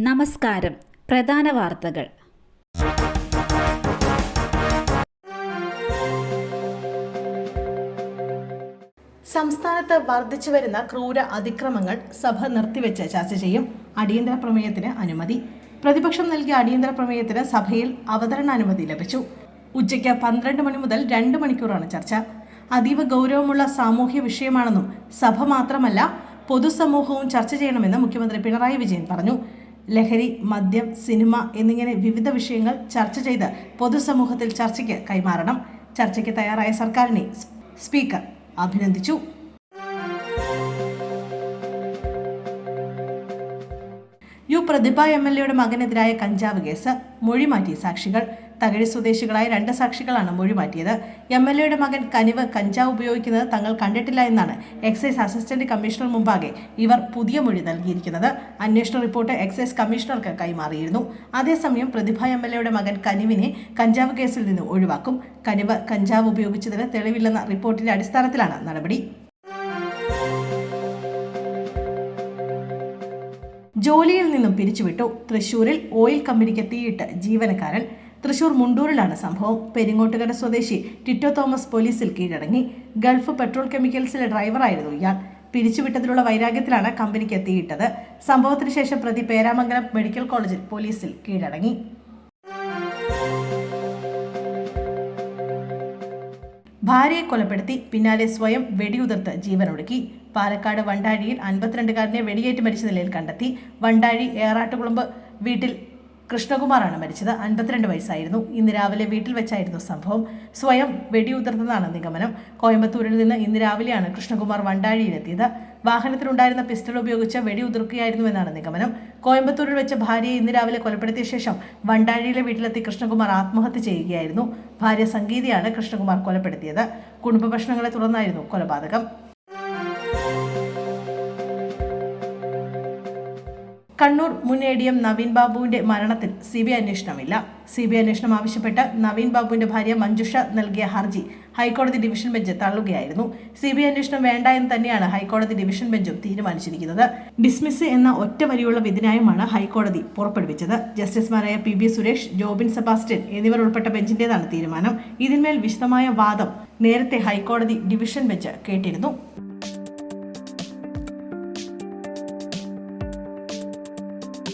നമസ്കാരം. പ്രധാന വാർത്തകൾ. സംസ്ഥാനത്ത് വർദ്ധിച്ചുവരുന്ന ക്രൂര അതിക്രമങ്ങൾ സഭ നിർത്തിവെച്ച് ചർച്ച ചെയ്യും. അടിയന്തര പ്രമേയത്തിന് അനുമതി. പ്രതിപക്ഷം നൽകിയ അടിയന്തര പ്രമേയത്തിന് സഭയിൽ അവതരണാനുമതി ലഭിച്ചു. ഉച്ചയ്ക്ക് 12 മണി മുതൽ 2 മണിക്കൂറാണ് ചർച്ച. അതീവ ഗൗരവമുള്ള സാമൂഹ്യ വിഷയമാണെന്നും സഭ മാത്രമല്ല പൊതുസമൂഹവും ചർച്ച ചെയ്യണമെന്ന് മുഖ്യമന്ത്രി പിണറായി വിജയൻ പറഞ്ഞു. ലഹരി, മദ്യം, സിനിമ എന്നിങ്ങനെ വിവിധ വിഷയങ്ങൾ ചർച്ച ചെയ്ത് പൊതുസമൂഹത്തിൽ ചർച്ചയ്ക്ക് കൈമാറണം. ചർച്ചയ്ക്ക് തയ്യാറായ സർക്കാരിനെ സ്പീക്കർ അഭിനന്ദിച്ചു. പ്രതിഭ MLAയുടെ മകനെതിരായ കഞ്ചാവ് കേസ്. മൊഴിമാറ്റി സാക്ഷികൾ. തകഴി സ്വദേശികളായ 2 സാക്ഷികളാണ് മൊഴിമാറ്റിയത്. MLAയുടെ മകൻ കനിവ് കഞ്ചാവ് ഉപയോഗിക്കുന്നത് തങ്ങൾ കണ്ടിട്ടില്ല എന്നാണ് എക്സൈസ് അസിസ്റ്റന്റ് കമ്മീഷണർ മുമ്പാകെ ഇവർ പുതിയ മൊഴി നൽകിയിരിക്കുന്നത്. അന്വേഷണ റിപ്പോർട്ട് എക്സൈസ് കമ്മീഷണർക്ക് കൈമാറിയിരുന്നു. അതേസമയം പ്രതിഭ MLAയുടെ മകൻ കനിവിനെ കഞ്ചാവ് കേസിൽ നിന്ന് ഒഴിവാക്കും. കനിവ് കഞ്ചാവ് ഉപയോഗിച്ചതിന് തെളിവില്ലെന്ന റിപ്പോർട്ടിന്റെ അടിസ്ഥാനത്തിലാണ് നടപടി. ജോലിയിൽ നിന്നും പിരിച്ചുവിട്ടു. തൃശൂരിൽ ഓയിൽ കമ്പനിക്ക് തീയിട്ട് ജീവനക്കാരൻ. തൃശൂർ മുണ്ടൂരിലാണ് സംഭവം. പെരിങ്ങോട്ടുകര സ്വദേശി ടിറ്റോ തോമസ് പോലീസിൽ കീഴടങ്ങി. ഗൾഫ് പെട്രോൾ കെമിക്കൽസിലെ ഡ്രൈവറായിരുന്നു ഇയാൾ. പിരിച്ചുവിട്ടതിലുള്ള വൈരാഗ്യത്തിലാണ് കമ്പനിക്ക് തീയിട്ടത്. സംഭവത്തിന് ശേഷം പ്രതി പേരാമംഗലം മെഡിക്കൽ കോളേജിൽ പോലീസിൽ കീഴടങ്ങി. ഭാര്യയെ കൊലപ്പെടുത്തി, പിന്നാലെ സ്വയം വെടിയുതിർത്ത് ജീവനൊടുക്കി. പാലക്കാട് വണ്ടാഴിയിൽ 52കാരനെ വെടിയേറ്റ് മരിച്ച നിലയിൽ കണ്ടെത്തി. വണ്ടാഴി ഏറാട്ടുകുളമ്പ് വീട്ടിൽ കൃഷ്ണകുമാറാണ് മരിച്ചത്. 52 വയസ്സായിരുന്നു. ഇന്ന് രാവിലെ വീട്ടിൽ വെച്ചായിരുന്നു സംഭവം. സ്വയം വെടിയുതിർത്തതാണ് നിഗമനം. കോയമ്പത്തൂരിൽ നിന്ന് ഇന്ന് രാവിലെയാണ് കൃഷ്ണകുമാർ വണ്ടാഴിയിലെത്തിയത്. വാഹനത്തിലുണ്ടായിരുന്ന പിസ്റ്റൾ ഉപയോഗിച്ച് വെടിയുതിർക്കുകയായിരുന്നുവെന്നാണ് നിഗമനം. കോയമ്പത്തൂരിൽ വെച്ച് ഭാര്യയെ ഇന്ന് രാവിലെ കൊലപ്പെടുത്തിയ ശേഷം വണ്ടാഴിയിലെ വീട്ടിലെത്തി കൃഷ്ണകുമാർ ആത്മഹത്യ ചെയ്യുകയായിരുന്നു. ഭാര്യ സംഗീതയാണ് കൃഷ്ണകുമാർ കൊലപ്പെടുത്തിയത്. കുടുംബ പ്രശ്നങ്ങളെ തുടർന്നായിരുന്നു കൊലപാതകം. കണ്ണൂർ മുൻ ADM നവീൻ ബാബുവിന്റെ മരണത്തിൽ CBI അന്വേഷണമില്ല. CBI അന്വേഷണം ആവശ്യപ്പെട്ട് നവീൻ ബാബുവിന്റെ ഭാര്യ മഞ്ജുഷ നൽകിയ ഹർജി ഹൈക്കോടതി ഡിവിഷൻ ബെഞ്ച് തള്ളുകയായിരുന്നു. CBI അന്വേഷണം വേണ്ട എന്ന് തന്നെയാണ് ഹൈക്കോടതി ഡിവിഷൻ ബെഞ്ചും തീരുമാനിച്ചിരിക്കുന്നത്. ഡിസ്മിസ് എന്ന ഒറ്റ വരിയുള്ള വിധിന്യായമാണ് ഹൈക്കോടതി പുറപ്പെടുവിച്ചത്. ജസ്റ്റിസുമാരായ PB സുരേഷ്, ജോബിൻ സെബാസ്റ്റ്യൻ എന്നിവർ ഉൾപ്പെട്ട ബെഞ്ചിന്റേതാണ് തീരുമാനം. ഇതിന്മേൽ വിശദമായ വാദം നേരത്തെ ഹൈക്കോടതി ഡിവിഷൻ ബെഞ്ച് കേട്ടിരുന്നു.